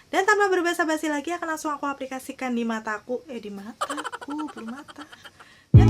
Dan tanpa berbasa-basi lagi akan langsung aku aplikasikan di mataku. Di mataku, belum mata. Dan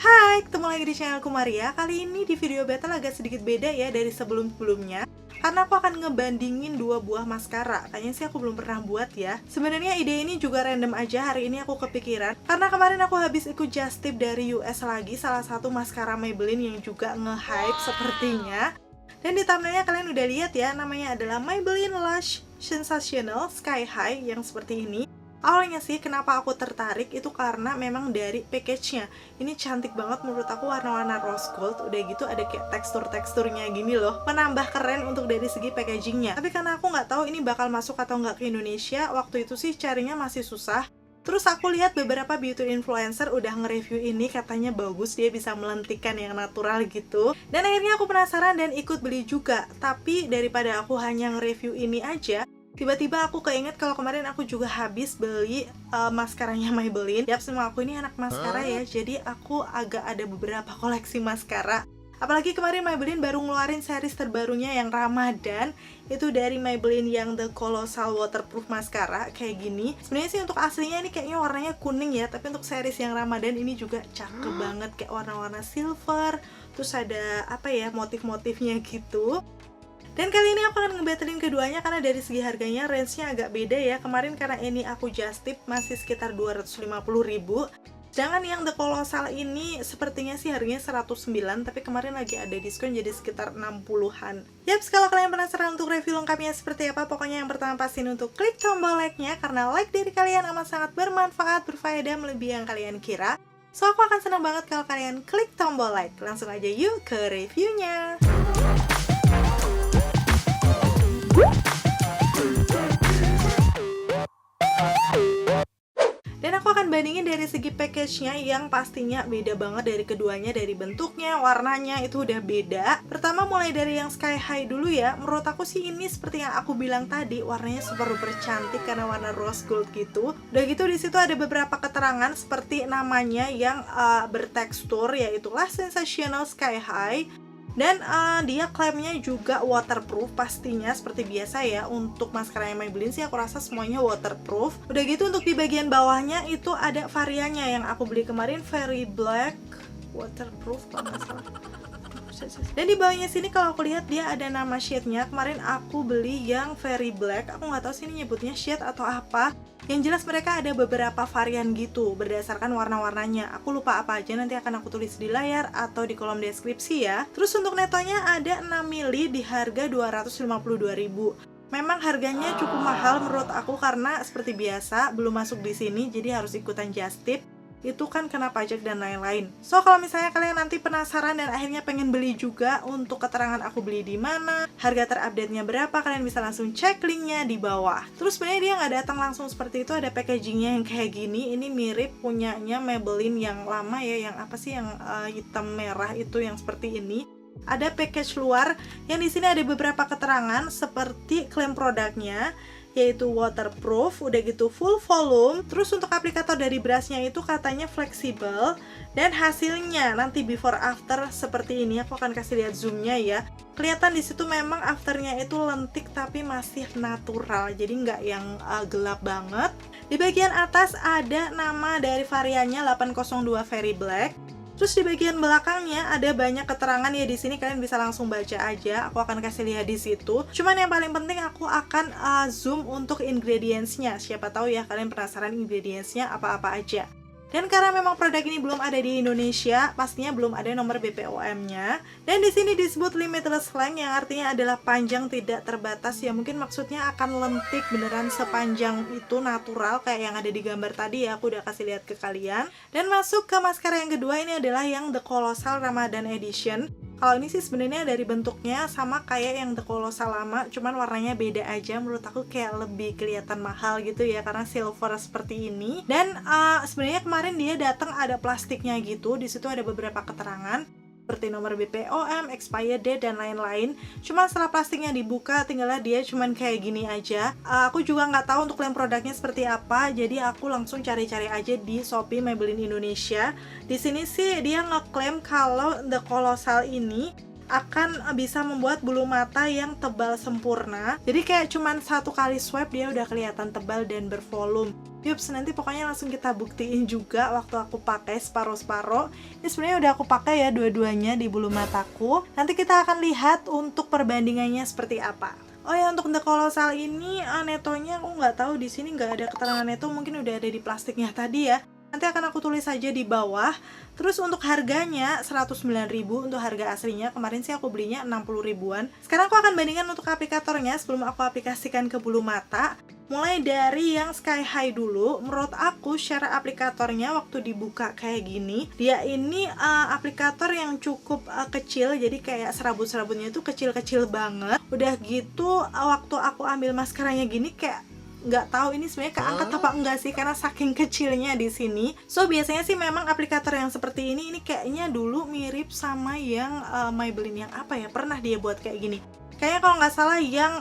Hai, ketemu lagi di channelku Maria. Kali ini di video battle agak sedikit beda ya dari sebelum-sebelumnya, karena aku akan ngebandingin dua buah maskara. Kayaknya sih aku belum pernah buat ya. Sebenarnya ide ini juga random aja, hari ini aku kepikiran karena kemarin aku habis ikut just tip dari US lagi, salah satu maskara Maybelline yang juga nge-hype sepertinya. Dan di thumbnailnya kalian udah lihat ya, namanya adalah Maybelline Lash Sensational Sky High yang seperti ini. Awalnya sih kenapa aku tertarik itu karena memang dari package-nya. Ini cantik banget menurut aku, warna-warna rose gold. Udah gitu ada kayak tekstur-teksturnya gini loh. Menambah keren untuk dari segi packagingnya. Tapi karena aku nggak tahu ini bakal masuk atau nggak ke Indonesia, waktu itu sih carinya masih susah. Terus aku lihat beberapa beauty influencer udah nge-review ini, katanya bagus, dia bisa melentikan yang natural gitu. Dan akhirnya aku penasaran dan ikut beli juga. Tapi daripada aku hanya nge-review ini aja, tiba-tiba aku keinget kalau kemarin aku juga habis beli maskaranya Maybelline. Yap, semua aku ini anak maskara ya, jadi aku agak ada beberapa koleksi maskara. Apalagi kemarin Maybelline baru ngeluarin series terbarunya yang Ramadan. Itu dari Maybelline yang The Colossal Waterproof Mascara kayak gini. Sebenarnya sih untuk aslinya ini kayaknya warnanya kuning ya, tapi untuk series yang Ramadan ini juga cakep banget, kayak warna-warna silver. Terus ada apa ya, motif-motifnya gitu. Dan kali ini aku akan ngebattlein keduanya karena dari segi harganya range-nya agak beda ya. Kemarin karena ini aku just tip masih sekitar 250.000. Sedangkan yang The Colossal ini sepertinya sih harganya 109, tapi kemarin lagi ada diskon jadi sekitar 60-an. Yaps, kalau kalian penasaran untuk review lengkapnya seperti apa, pokoknya yang pertama pastiin untuk klik tombol like-nya, karena like dari kalian amat sangat bermanfaat, berfaedah melebihi yang kalian kira. So aku akan senang banget kalau kalian klik tombol like. Langsung aja yuk ke reviewnya. Dan aku akan bandingin dari segi package-nya yang pastinya beda banget dari keduanya, dari bentuknya, warnanya itu udah beda. Pertama mulai dari yang Sky High dulu ya. Menurut aku sih ini seperti yang aku bilang tadi, warnanya super cantik karena warna rose gold gitu. Udah gitu di situ ada beberapa keterangan seperti namanya yang bertekstur, yaitu Lash Sensational Sky High. Dan dia klaimnya juga waterproof pastinya seperti biasa ya. Untuk maskara yang Maybelline sih aku rasa semuanya waterproof. Udah gitu untuk di bagian bawahnya itu ada variannya yang aku beli kemarin, Very Black waterproof kalau nggak salah. Dan di bawahnya sini kalau aku lihat dia ada nama shade-nya. Kemarin aku beli yang Very Black. Aku nggak tahu sih ini nyebutnya shade atau apa. Yang jelas mereka ada beberapa varian gitu berdasarkan warna-warnanya. Aku lupa apa aja, nanti akan aku tulis di layar atau di kolom deskripsi ya. Terus untuk netonya ada 6 ml di harga 252.000. Memang harganya cukup mahal menurut aku karena seperti biasa belum masuk di sini, jadi harus ikutan just tip. Itu kan kena pajak dan lain-lain. So kalau misalnya kalian nanti penasaran dan akhirnya pengen beli juga, untuk keterangan aku beli di mana, harga terupdate-nya berapa, kalian bisa langsung cek linknya di bawah. Terus sebenarnya dia nggak datang langsung seperti itu, ada packagingnya yang kayak gini. Ini mirip punyanya Maybelline yang lama ya, yang apa sih yang hitam merah itu yang seperti ini. Ada package luar yang di sini ada beberapa keterangan seperti klaim produknya, yaitu waterproof, udah gitu full volume. Terus untuk aplikator dari brushnya itu katanya fleksibel, dan hasilnya nanti before after seperti ini. Aku akan kasih lihat zoomnya ya. Kelihatan di situ memang afternya itu lentik tapi masih natural, jadi nggak yang gelap banget. Di bagian atas ada nama dari variannya 802 Very Black. Terus di bagian belakangnya ada banyak keterangan ya, di sini kalian bisa langsung baca aja. Aku akan kasih lihat di situ. Cuman yang paling penting aku akan zoom untuk ingredients-nya. Siapa tahu ya kalian penasaran ingredients-nya apa-apa aja. Dan karena memang produk ini belum ada di Indonesia, pastinya belum ada nomor BPOM-nya. Dan di sini disebut limitless length, yang artinya adalah panjang tidak terbatas. Ya mungkin maksudnya akan lentik beneran sepanjang itu, natural kayak yang ada di gambar tadi ya. Aku udah kasih lihat ke kalian. Dan masuk ke maskara yang kedua, ini adalah yang The Colossal Ramadan Edition. Kalau ini sih sebenarnya dari bentuknya sama kayak yang The Colossal lama, cuman warnanya beda aja. Menurut aku kayak lebih kelihatan mahal gitu ya, karena silver seperti ini. Dan sebenarnya kemarin dia datang ada plastiknya gitu. Di situ ada beberapa keterangan seperti nomor BPOM, expired date, dan lain-lain. Cuma setelah plastiknya dibuka, tinggallah dia cuman kayak gini aja. Aku juga nggak tahu untuk klaim produknya seperti apa, jadi aku langsung cari-cari aja di Shopee Maybelline Indonesia. Di sini sih dia ngeklaim kalau The Colossal ini akan bisa membuat bulu mata yang tebal sempurna. Jadi kayak cuman satu kali swipe dia udah kelihatan tebal dan bervolume. Yups, nanti pokoknya langsung kita buktiin juga waktu aku pakai separuh-separuh. Ini sebenarnya udah aku pakai ya dua-duanya di bulu mataku. Nanti kita akan lihat untuk perbandingannya seperti apa. Oh ya, untuk The Colossal ini netonya aku nggak tahu, di sini nggak ada keterangan neto, mungkin udah ada di plastiknya tadi ya. Nanti akan aku tulis saja di bawah. Terus untuk harganya 109.000 untuk harga aslinya. Kemarin sih aku belinya 60 ribuan. Sekarang aku akan bandingkan untuk aplikatornya sebelum aku aplikasikan ke bulu mata. Mulai dari yang Sky High dulu. Menurut aku secara aplikatornya waktu dibuka kayak gini, dia ini aplikator yang cukup kecil. Jadi kayak serabut-serabutnya itu kecil-kecil banget. Udah gitu waktu aku ambil maskaranya gini kayak nggak tahu ini sebenarnya keangkat apa enggak sih, karena saking kecilnya di sini. So biasanya sih memang aplikator yang seperti ini kayaknya dulu mirip sama yang Maybelline yang apa ya, pernah dia buat kayak gini. Kayaknya kalau nggak salah yang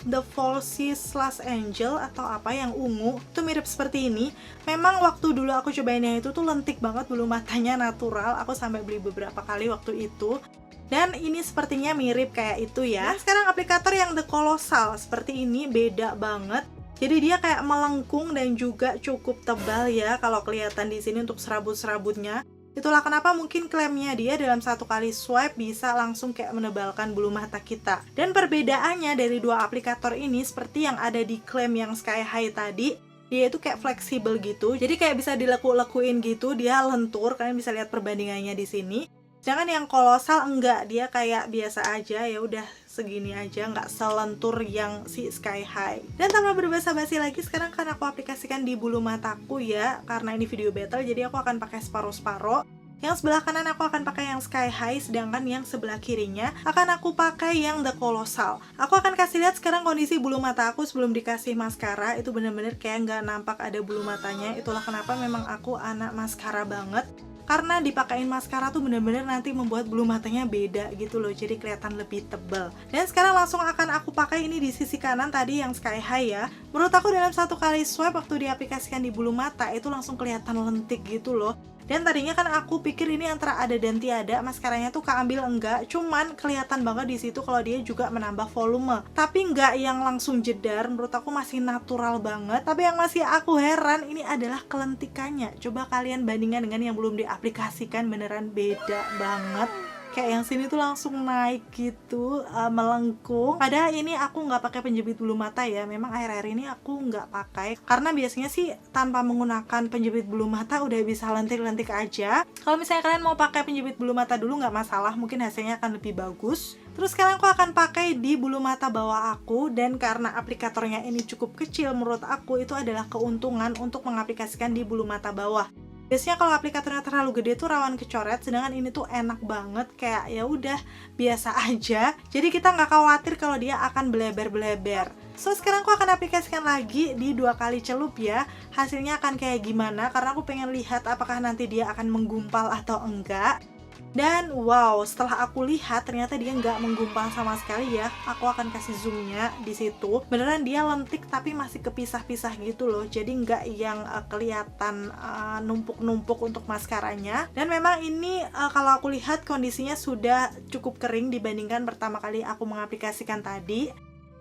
The Falsies Slash Angel atau apa yang ungu itu mirip seperti ini. Memang waktu dulu aku cobain yang itu tuh lentik banget, bulu matanya natural. Aku sampai beli beberapa kali waktu itu. Dan ini sepertinya mirip kayak itu ya. Dan sekarang aplikator yang The Colossal seperti ini beda banget. Jadi dia kayak melengkung dan juga cukup tebal ya kalau kelihatan di sini untuk serabut-serabutnya. Itulah kenapa mungkin klaimnya dia dalam satu kali swipe bisa langsung kayak menebalkan bulu mata kita. Dan perbedaannya dari dua aplikator ini seperti yang ada di klaim yang Sky High tadi, dia itu kayak fleksibel gitu. Jadi kayak bisa dileku-lekuin gitu, dia lentur. Kalian bisa lihat perbandingannya di sini. Sedangkan yang Colossal enggak, dia kayak biasa aja, ya udah segini aja, nggak selentur yang si Sky High. Dan tanpa berbasa-basi lagi, sekarang kan aku aplikasikan di bulu mataku ya, karena ini video battle, jadi aku akan pakai separuh-separuh. Yang sebelah kanan aku akan pakai yang Sky High, sedangkan yang sebelah kirinya akan aku pakai yang The Colossal. Aku akan kasih lihat sekarang kondisi bulu mata aku sebelum dikasih maskara, itu bener-bener kayak nggak nampak ada bulu matanya. Itulah kenapa memang aku anak maskara banget. Karena dipakein maskara tuh bener-bener nanti membuat bulu matanya beda gitu loh, jadi kelihatan lebih tebal. Dan sekarang langsung akan aku pakai ini di sisi kanan tadi yang Sky High ya. Menurut aku dalam satu kali swipe waktu diaplikasikan di bulu mata itu langsung kelihatan lentik gitu loh. Dan tadinya kan aku pikir ini antara ada dan tiada, maskaranya tuh keambil enggak, cuman kelihatan banget di situ kalau dia juga menambah volume. Tapi enggak yang langsung jedar, menurut aku masih natural banget. Tapi yang masih aku heran ini adalah kelentikannya. Coba kalian bandingkan dengan yang belum diaplikasikan, beneran beda banget. Kayak yang sini tuh langsung naik gitu, melengkung. Padahal ini aku nggak pakai penjepit bulu mata ya. Memang akhir-akhir ini aku nggak pakai, karena biasanya sih tanpa menggunakan penjepit bulu mata udah bisa lentik-lentik aja. Kalau misalnya kalian mau pakai penjepit bulu mata dulu nggak masalah, mungkin hasilnya akan lebih bagus. Terus sekarang aku akan pakai di bulu mata bawah aku, dan karena aplikatornya ini cukup kecil, menurut aku itu adalah keuntungan untuk mengaplikasikan di bulu mata bawah. Biasanya kalau aplikatornya terlalu gede tuh rawan kecoret, sedangkan ini tuh enak banget, kayak ya udah biasa aja. Jadi kita nggak khawatir kalau dia akan bleber-bleber. So sekarang aku akan aplikasikan lagi di 2 kali celup ya. Hasilnya akan kayak gimana, karena aku pengen lihat apakah nanti dia akan menggumpal atau enggak. Dan wow, setelah aku lihat ternyata dia nggak menggumpal sama sekali ya. Aku akan kasih zoomnya di situ. Beneran dia lentik tapi masih kepisah-pisah gitu loh. Jadi nggak yang kelihatan numpuk-numpuk untuk maskaranya. Dan memang ini kalau aku lihat kondisinya sudah cukup kering dibandingkan pertama kali aku mengaplikasikan tadi.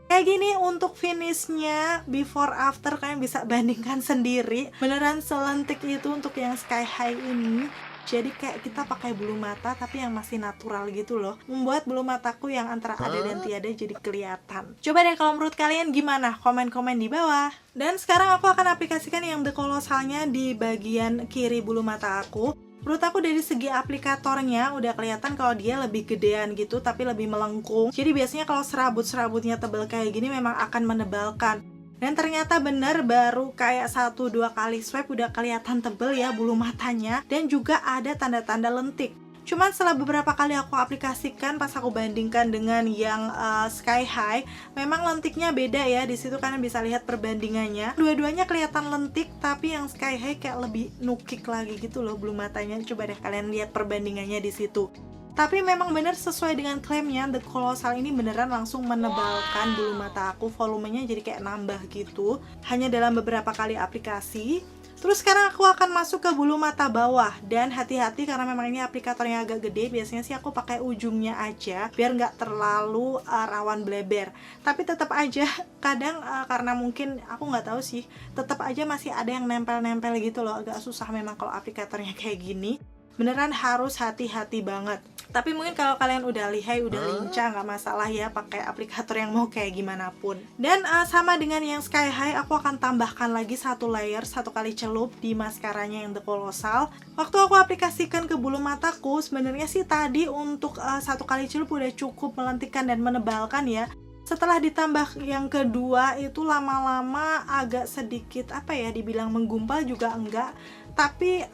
Kayak gini untuk finishnya, before after kalian bisa bandingkan sendiri. Beneran selentik itu untuk yang Sky High ini. Jadi kayak kita pakai bulu mata tapi yang masih natural gitu loh. Membuat bulu mataku yang antara ada dan tiada jadi kelihatan. Coba deh kalau menurut kalian gimana? Komen-komen di bawah. Dan sekarang aku akan aplikasikan yang The Colossalnya di bagian kiri bulu mata aku. Menurut aku dari segi aplikatornya udah kelihatan kalau dia lebih gedean gitu tapi lebih melengkung. Jadi biasanya kalau serabut-serabutnya tebal kayak gini memang akan menebalkan. Dan ternyata bener baru kayak 1-2 kali swipe udah kelihatan tebel ya bulu matanya. Dan juga ada tanda-tanda lentik. Cuman setelah beberapa kali aku aplikasikan, pas aku bandingkan dengan yang Sky High, memang lentiknya beda ya. Di situ kalian bisa lihat perbandingannya. Dua-duanya kelihatan lentik, tapi yang Sky High kayak lebih nukik lagi gitu loh bulu matanya. Coba deh kalian lihat perbandingannya di situ. Tapi memang benar sesuai dengan klaimnya, The Colossal ini beneran langsung menebalkan bulu mata aku. Volumenya jadi kayak nambah gitu, hanya dalam beberapa kali aplikasi. Terus sekarang aku akan masuk ke bulu mata bawah. Dan hati-hati karena memang ini aplikatornya agak gede. Biasanya sih aku pakai ujungnya aja, biar nggak terlalu rawan bleber. Tapi tetap aja, kadang karena mungkin aku nggak tahu sih, tetap aja masih ada yang nempel-nempel gitu loh. Agak susah memang kalau aplikatornya kayak gini. Beneran harus hati-hati banget. Tapi mungkin kalau kalian udah lihai, udah lincah, nggak masalah ya pakai aplikator yang mau kayak gimana pun. Dan sama dengan yang Sky High, aku akan tambahkan lagi satu layer, satu kali celup di maskaranya yang The Colossal. Waktu aku aplikasikan ke bulu mataku, sebenarnya sih tadi untuk satu kali celup udah cukup melentikkan dan menebalkan ya. Setelah ditambah yang kedua itu lama-lama agak sedikit dibilang menggumpal juga enggak, tapi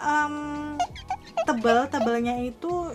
tebelnya itu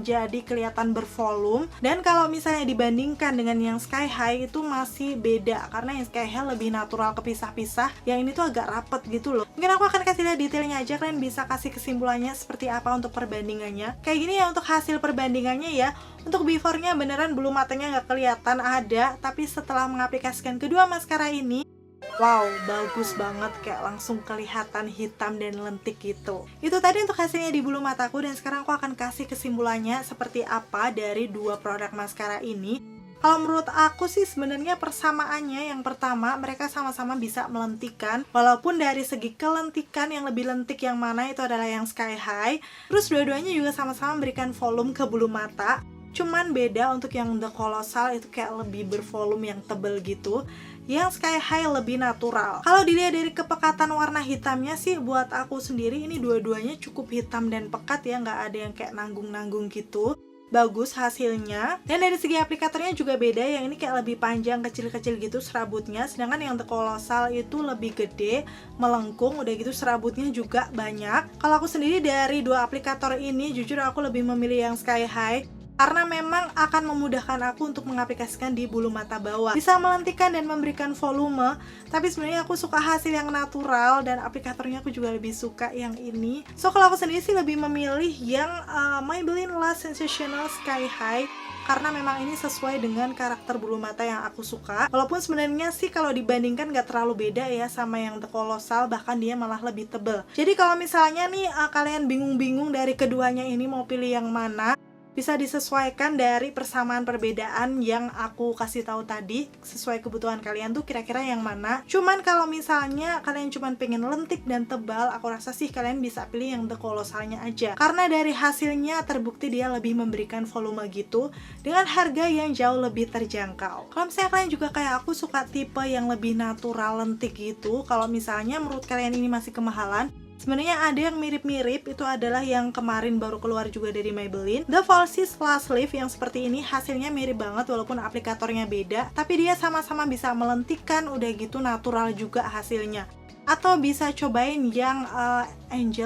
jadi kelihatan bervolume. Dan kalau misalnya dibandingkan dengan yang Sky High itu masih beda, karena yang Sky High lebih natural kepisah-pisah, yang ini tuh agak rapet gitu loh. Mungkin aku akan kasih lihat detailnya aja, kalian bisa kasih kesimpulannya seperti apa untuk perbandingannya. Kayak gini ya untuk hasil perbandingannya ya. Untuk before-nya beneran bulu matanya nggak kelihatan ada, tapi setelah mengaplikasikan kedua maskara ini, wow, bagus banget, kayak langsung kelihatan hitam dan lentik gitu. Itu tadi untuk hasilnya di bulu mataku, dan sekarang aku akan kasih kesimpulannya seperti apa dari dua produk maskara ini. Kalau menurut aku sih sebenarnya persamaannya, yang pertama mereka sama-sama bisa melentikan, walaupun dari segi kelentikan yang lebih lentik yang mana itu adalah yang Sky High. Terus dua-duanya juga sama-sama memberikan volume ke bulu mata. Cuman beda untuk yang The Colossal itu kayak lebih bervolume yang tebel gitu. Yang Sky High lebih natural. Kalau dilihat dari kepekatan warna hitamnya sih, buat aku sendiri ini dua-duanya cukup hitam dan pekat ya, nggak ada yang kayak nanggung-nanggung gitu. Bagus hasilnya. Dan dari segi aplikatornya juga beda, yang ini kayak lebih panjang, kecil-kecil gitu serabutnya, sedangkan yang The Colossal itu lebih gede, melengkung, udah gitu serabutnya juga banyak. Kalau aku sendiri dari dua aplikator ini, jujur aku lebih memilih yang Sky High, karena memang akan memudahkan aku untuk mengaplikasikan di bulu mata bawah. Bisa melentikan dan memberikan volume, tapi sebenarnya aku suka hasil yang natural, dan aplikatornya aku juga lebih suka yang ini. So kalau aku sendiri sih lebih memilih yang Maybelline Lash Sensational Sky High, karena memang ini sesuai dengan karakter bulu mata yang aku suka. Walaupun sebenarnya sih kalau dibandingkan gak terlalu beda ya sama yang The Colossal, bahkan dia malah lebih tebel. Jadi kalau misalnya nih kalian bingung-bingung dari keduanya ini mau pilih yang mana, bisa disesuaikan dari persamaan perbedaan yang aku kasih tahu tadi. Sesuai kebutuhan kalian tuh kira-kira yang mana. Cuman kalau misalnya kalian cuman pengen lentik dan tebal, aku rasa sih kalian bisa pilih yang The Colossalnya aja, karena dari hasilnya terbukti dia lebih memberikan volume gitu, dengan harga yang jauh lebih terjangkau. Kalau misalnya kalian juga kayak aku suka tipe yang lebih natural lentik gitu, kalau misalnya menurut kalian ini masih kemahalan, sebenarnya ada yang mirip-mirip, itu adalah yang kemarin baru keluar juga dari Maybelline, The Falsies Lash Lift, yang seperti ini. Hasilnya mirip banget walaupun aplikatornya beda, tapi dia sama-sama bisa melentikan, udah gitu natural juga hasilnya. Atau bisa cobain yang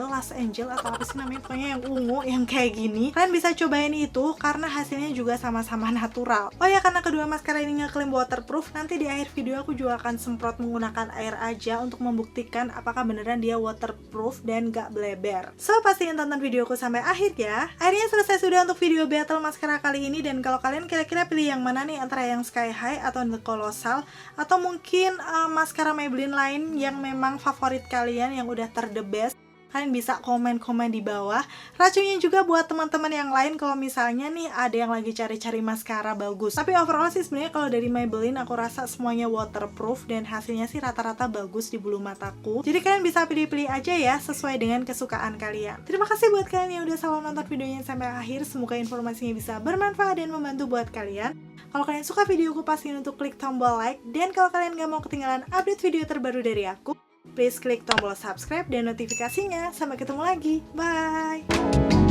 Lash Angel atau apa sih namanya, pokoknya yang ungu yang kayak gini. Kalian bisa cobain itu karena hasilnya juga sama-sama natural. Oh ya, karena kedua maskara ini ngeklaim waterproof, nanti di akhir video aku juga akan semprot menggunakan air aja untuk membuktikan apakah beneran dia waterproof dan gak bleber. So pastiin tonton videoku sampai akhir ya. Akhirnya selesai sudah untuk video battle maskara kali ini, dan kalau kalian kira-kira pilih yang mana nih, antara yang Sky High atau The Colossal, atau mungkin maskara Maybelline lain yang memang favorit kalian yang udah the best, kalian bisa komen-komen di bawah. Racunnya juga buat teman-teman yang lain kalau misalnya nih ada yang lagi cari-cari maskara bagus. Tapi overall sih sebenarnya kalau dari Maybelline aku rasa semuanya waterproof dan hasilnya sih rata-rata bagus di bulu mataku. Jadi kalian bisa pilih-pilih aja ya sesuai dengan kesukaan kalian. Terima kasih buat kalian yang udah selalu nonton videonya sampai akhir. Semoga informasinya bisa bermanfaat dan membantu buat kalian. Kalau kalian suka videoku, pastiin untuk klik tombol like, dan kalau kalian gak mau ketinggalan update video terbaru dari aku, please klik tombol subscribe dan notifikasinya. Sampai ketemu lagi. Bye!